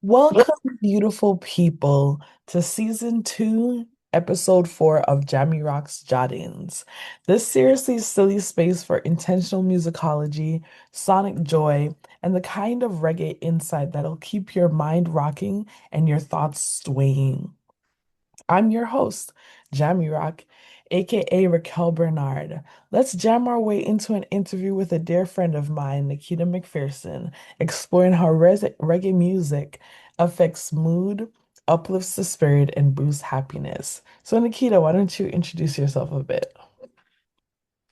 Welcome, beautiful people, to season two, episode four of Jahmi Roc's Jottings. This seriously silly space for intentional musicology, sonic joy, and the kind of reggae insight that'll keep your mind rocking and your thoughts swaying. I'm your host, Jahmi Roc, aka Racquel Bernard. Let's jam our way into an interview with a dear friend of mine, Nikkita McPherson, exploring how reggae music affects mood, uplifts the spirit, and boosts happiness. So, Nikita, why don't you introduce yourself a bit?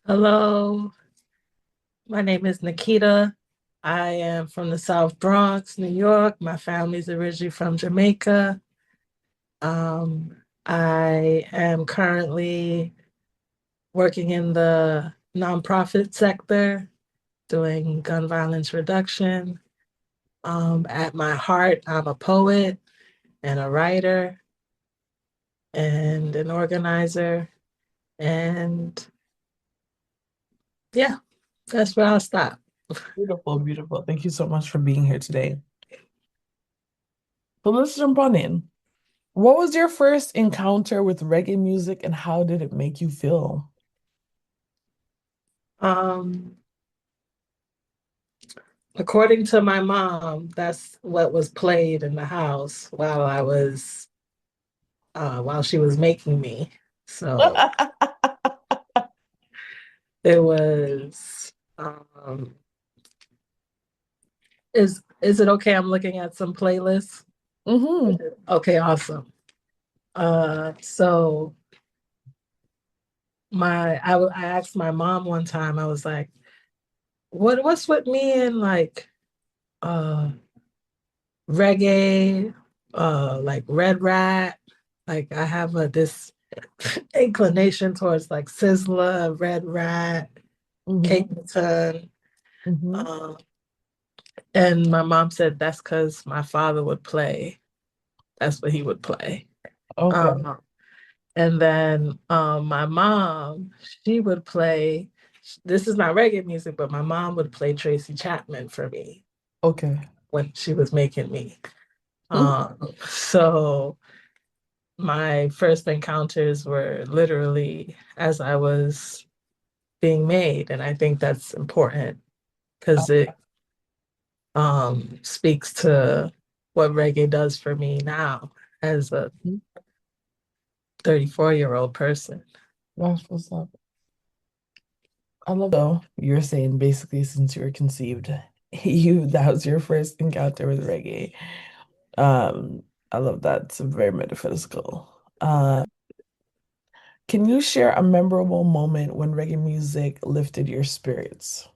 Hello, my name is Nikkita. I am from the South Bronx, New York. My family's originally from Jamaica. I am currently working in the nonprofit sector, doing gun violence reduction. At my heart, I'm a poet and a writer and an organizer. And yeah, that's where I'll stop. Beautiful, beautiful. Thank you so much for being here today. So, let's jump on in. What was your first encounter with reggae music and how did it make you feel? Um, According to my mom, that's what was played in the house while she was making me. So it was is it okay I'm looking at some playlists? Hmm. Okay, awesome. So I asked my mom one time, I was like, what's with me and like uh reggae, like Red Rat. Like I have this inclination towards like Sizzler, Red Rat, Hmm. Capleton. Hmm. Um, and my mom said that's because my father would play. That's what he would play. Okay. Um, and then my mom, she would play. This is not reggae music, but my mom would play Tracy Chapman for me Okay. when she was making me. Mm. So my first encounters were literally as I was being made. And I think that's important because it speaks to what reggae does for me now as a Mhm. 34-year-old person. That's what's up. I love though you're saying basically since you were conceived, you that was your first encounter with reggae. Um, I love that. It's very metaphysical. Can you share a memorable moment when reggae music lifted your spirits?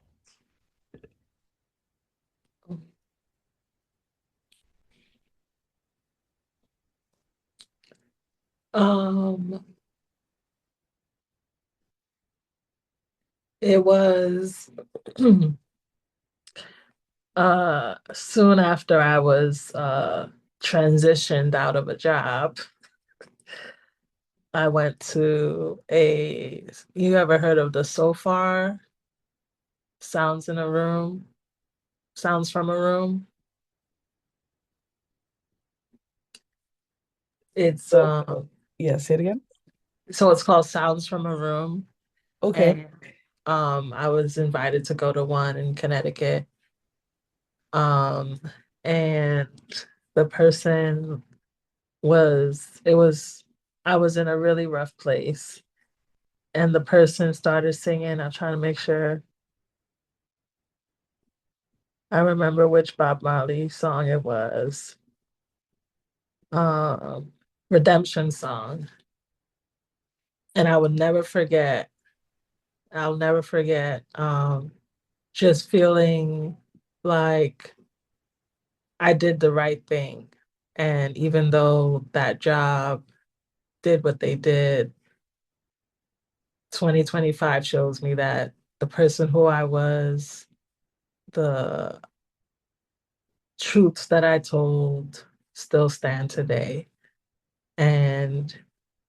Um, it was soon after I was transitioned out of a job. I went to you ever heard of the SOFAR sounds in a room, sounds from a room? It's So, yeah, say it again. so it's called Sounds from a Room. Okay. And I was invited to go to one in Connecticut. Um and the person was it was I was in a really rough place and the person started singing. I'm trying to make sure I remember which Bob Marley song it was. Um Redemption song. And I'll never forget just feeling like I did the right thing. And even though that job did what they did, 2025 shows me that the person who I was, the truths that I told still stand today. And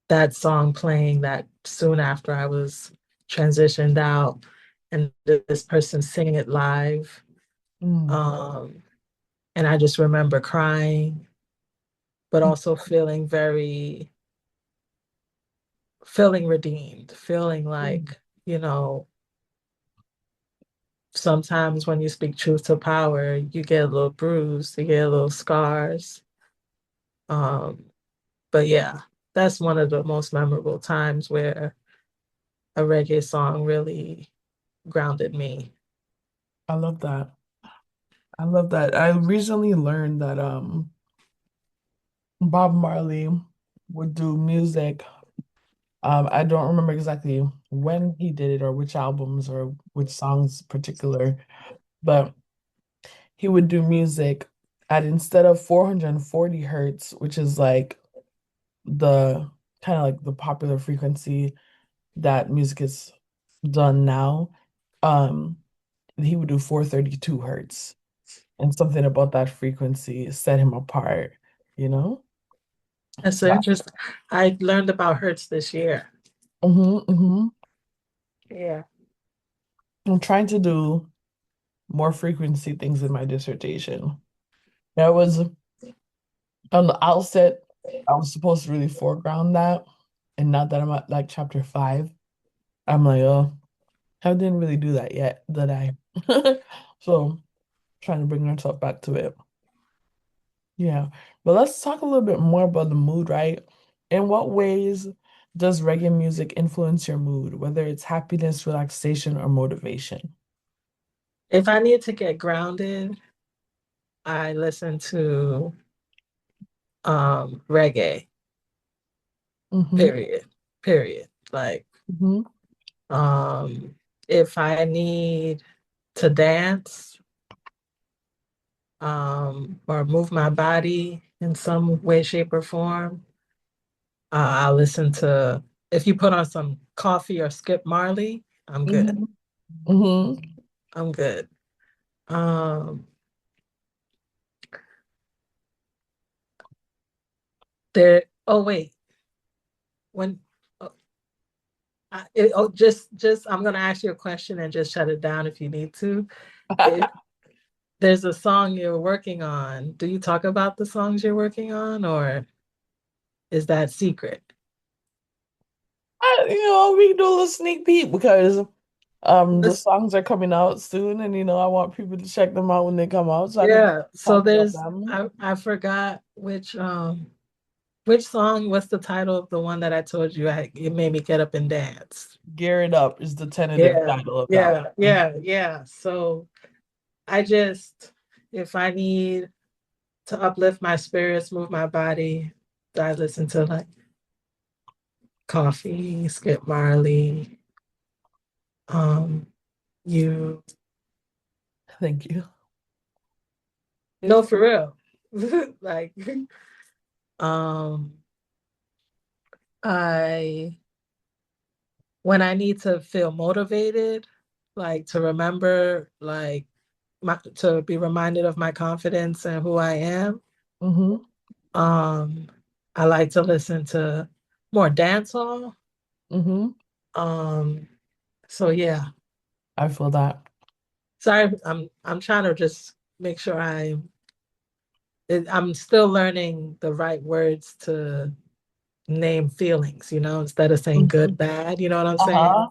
that song playing that soon after I was transitioned out and this person singing it live, Mm. um, And I just remember crying, but also feeling redeemed, feeling Mhm. like, sometimes when you speak truth to power, you get a little bruised, you get a little scars. Um, but yeah, that's one of the most memorable times where a reggae song really grounded me. I love that. I love that. I recently learned that Bob Marley would do music. I don't remember exactly when he did it or which albums or which songs particular, but he would do music at instead of 440 hertz, which is like the kind of like the popular frequency that music is done now, um, he would do 432 hertz. And something about that frequency set him apart, you know? That's so interesting. I learned about Hertz this year. Hmm. Yeah. I'm trying to do more frequency things in my dissertation. That was on the outset, I was supposed to really foreground that. And now that I'm at like chapter five, I'm like, oh, I didn't really do that yet, did I? So trying to bring myself back to it. Yeah. But let's talk a little bit more about the mood, right? In what ways does reggae music influence your mood, whether it's happiness, relaxation, or motivation? If I need to get grounded, I listen to reggae, Mm-hmm. period. Period. Like, Mm-hmm. um, if I need to dance, or move my body in some way, shape, or form, I'll listen to, if you put on some coffee or Skip Marley, I'm good. Mm-hmm. Mm-hmm. I'm good. Um, oh wait, when, oh, I'm gonna ask you a question and just shut it down if you need to. If there's a song you're working on, do you talk about the songs you're working on, or is that secret? We can do a little sneak peek because the This, songs are coming out soon and I want people to check them out when they come out so I can yeah. So talk about there's, them. I forgot which song. What's the title of the one that I told you? It made me get up and dance. Gear It Up is the tentative Yeah, title of that yeah, one. yeah, yeah. So I just, if I need to uplift my spirits, move my body, I listen to like Coffee, Skip Marley, um, you. Thank you. No, for real. Like, um, I when I need to feel motivated, like to remember, like to be reminded of my confidence and who I am. Mm-hmm. Um, I like to listen to more dancehall. Mm-hmm. Um, so yeah. I feel that. Sorry, I'm trying to just make sure I'm still learning the right words to name feelings, instead of saying good, Mhm. bad, you know what I'm saying? Uh-huh.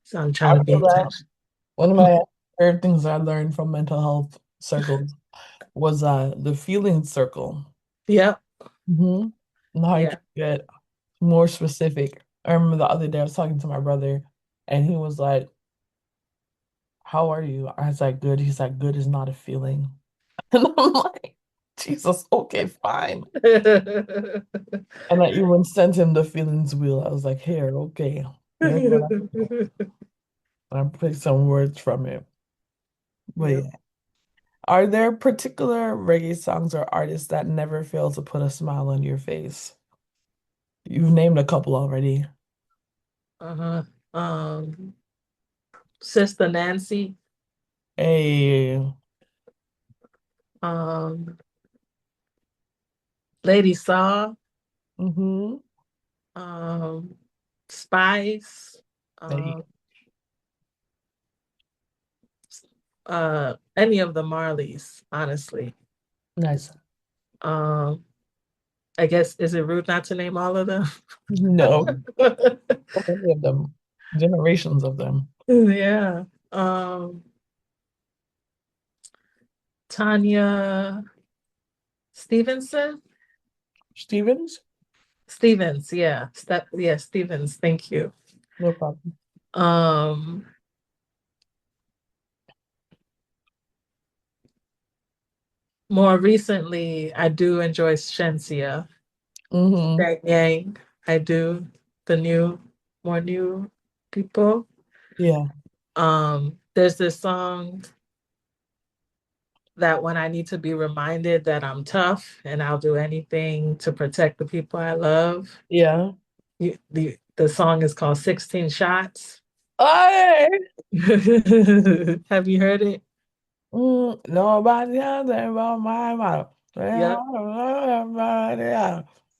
So I'm I trying to be feel that. intentional. One of my favorite things I learned from mental health circles was the feeling circle. Yep. Mm-hmm. And how you Yeah. can get more specific. I remember the other day I was talking to my brother and he was like, how are you? I was like, good. He's like, good is not a feeling. And I'm like, Jesus, okay, fine. And I even sent him the feelings wheel. I was like, here, okay, here's what I feel. And I picked some words from it. But Yep. yeah. Are there particular reggae songs or artists that never fail to put a smile on your face? You've named a couple already. Uh-huh. Um, Sister Nancy, Hey, um, Lady Saw, mm-hmm. um, Spice, Hey, um, any of the Marleys, honestly. Nice. Um, I guess is it rude not to name all of them? No, so many of them, generations of them. Yeah. Um, Tanya Stevenson? Stevens? Stevens, yeah. Yeah, Stevens, thank you. No problem. Um, More recently, I do enjoy Shensia. Hmm. Yang Yang. I do the more new people. Yeah, There's this song that when I need to be reminded that I'm tough and I'll do anything to protect the people I love. yeah. The song is called 16 Shots. Hey! Have you heard it? Nobody has about my mouth. Yep.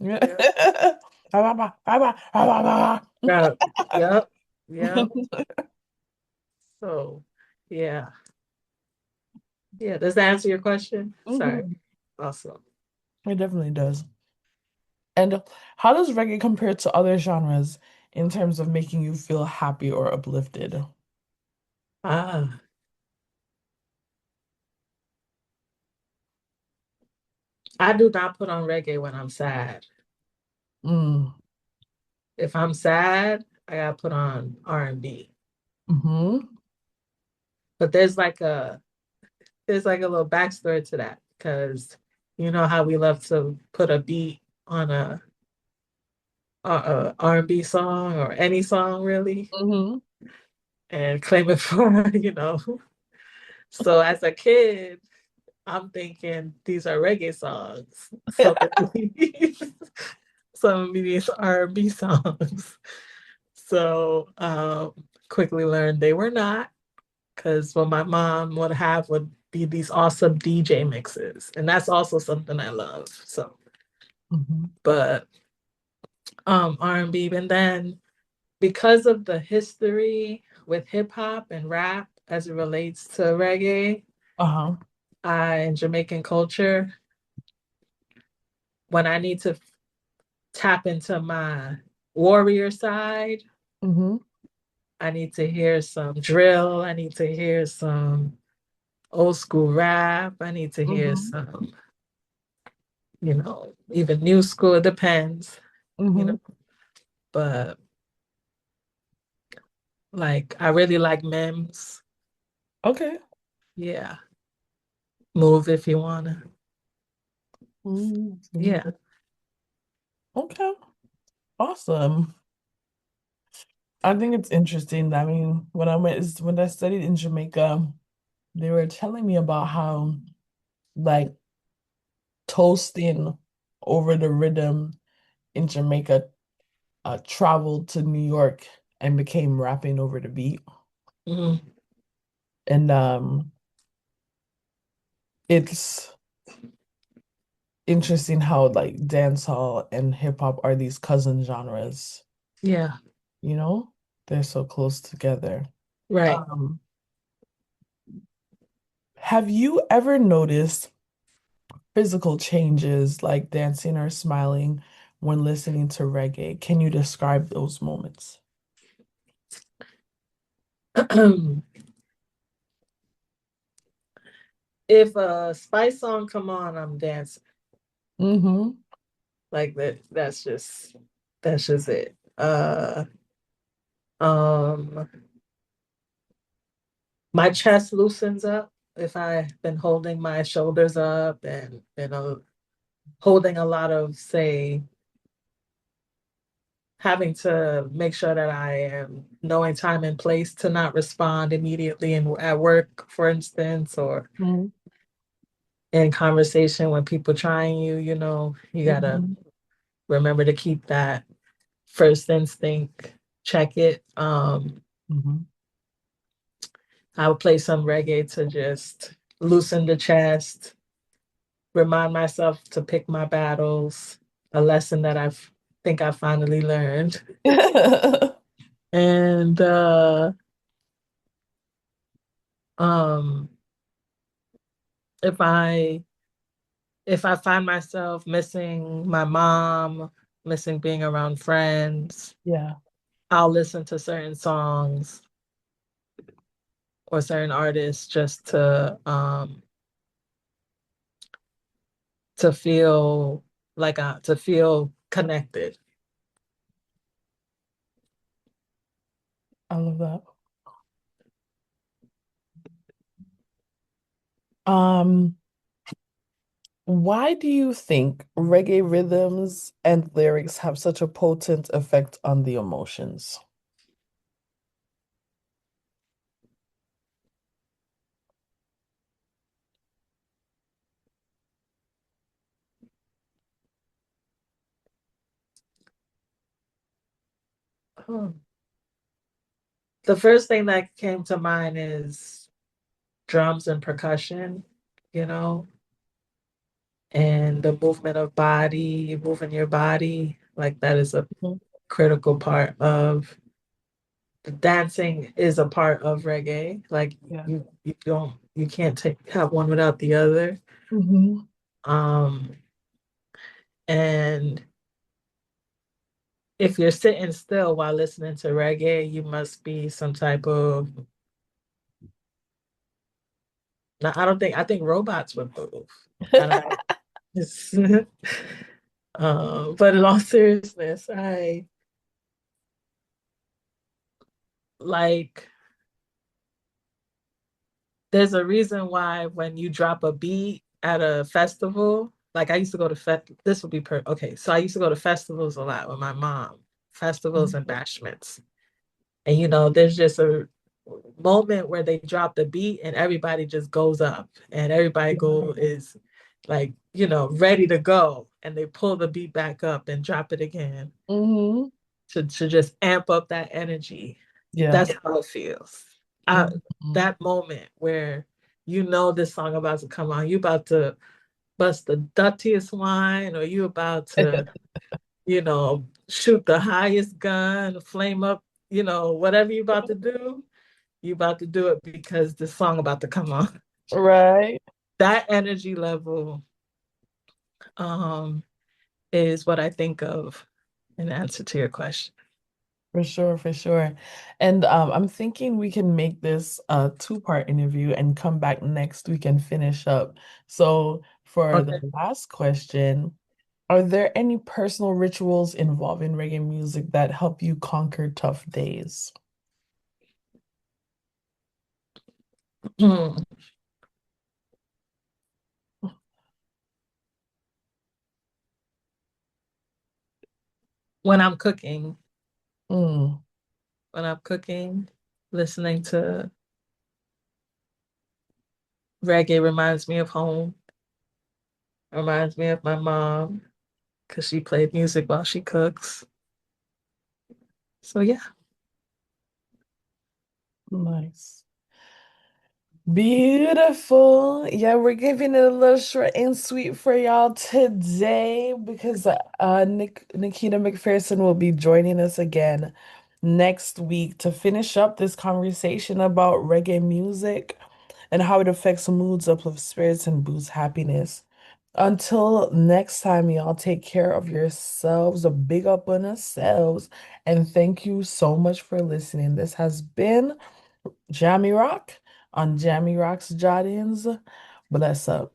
Yeah. Yep. Yep. Yep. Yep. So, yeah. Yeah. Does that answer your question? Sorry. Mhm. Awesome. It definitely does. And how does reggae compare to other genres in terms of making you feel happy or uplifted? Ah, I do not put on reggae when I'm sad. Mm. If I'm sad, I gotta put on R&B. Mm-hmm. But there's like a little backstory to that because you know how we love to put a beat on a R&B song or any song really Mm-hmm. and claim it for, So as a kid, I'm thinking these are reggae songs. So some of these R&B songs. So quickly learned they were not because what my mom would have would be these awesome DJ mixes. And that's also something I love. So Mm-hmm. but R&B. And then because of the history with hip hop and rap as it relates to reggae, Uh-huh. and Jamaican culture, when I need to tap into my warrior side, Mm-hmm. I need to hear some drill. I need to hear some old school rap. I need to hear Mm-hmm. some, even new school. It depends, you Mm-hmm. know. But like, I really like Mims. Okay. Yeah, move if you wanna. Mm-hmm. Yeah. Okay. Awesome. I think it's interesting. I mean, when I studied in Jamaica, they were telling me about how like toasting over the rhythm in Jamaica traveled to New York and became rapping over the beat. Mhm. And it's interesting how like dancehall and hip hop are these cousin genres, Yeah. you know? They're so close together. Right. Um, have you ever noticed physical changes like dancing or smiling when listening to reggae? Can you describe those moments? If a Spice song come on, I'm dancing. Mm-hmm. Like that. That's just it. Um, my chest loosens up if I've been holding my shoulders up and holding a lot of, say, having to make sure that I am knowing time and place to not respond immediately at work, for instance, or in conversation when people trying you, you gotta Mm-hmm. remember to keep that first instinct, check it. Mm-hmm. I would play some reggae to just loosen the chest, remind myself to pick my battles, a lesson that think I finally learned. And um if I if I find myself missing my mom, missing being around friends, Yeah, I'll listen to certain songs or certain artists just to feel to feel connected. I love that. Um, why do you think reggae rhythms and lyrics have such a potent effect on the emotions? Hmm. The first thing that came to mind is drums and percussion, you know, and the movement of body, moving your body. Like that is a Mhm. critical part of the dancing is a part of reggae. Like Yeah. you can't have one without the other. Hmm. Um and if you're sitting still while listening to reggae, you must be some type of now I think robots would move. I don't but in all seriousness, I like there's a reason why when you drop a beat at a festival, like I used to go to this would be okay. So I used to go to festivals a lot with my mom, festivals and bashments. And there's just a moment where they drop the beat and everybody just goes up and everybody go is like, ready to go. And they pull the beat back up and drop it again Hmm. to just amp up that energy. Yeah. That's how it feels. I, Mhm. that moment where this song about to come on, you about to bust the dirtiest wine, or you about to, shoot the highest gun, flame up, whatever you about to do, you about to do it because the song about to come on. Right. That energy level um, is what I think of in answer to your question. For sure, for sure. And I'm thinking we can make this a two-part interview and come back next week and finish up. So for the Okay. last question, are there any personal rituals involving reggae music that help you conquer tough days? when I'm cooking, Mm, when I'm cooking, listening to reggae reminds me of home, reminds me of my mom because she played music while she cooks. So yeah. nice. Beautiful. Yeah, we're giving it a little short and sweet for y'all today because Nikkita McPherson will be joining us again next week to finish up this conversation about reggae music and how it affects moods, uplifts spirits, and boosts happiness. Until next time, y'all take care of yourselves, a big up on yourselves, and thank you so much for listening. This has been Jahmi Roc on Jahmi Roc's Jardins. Bless up.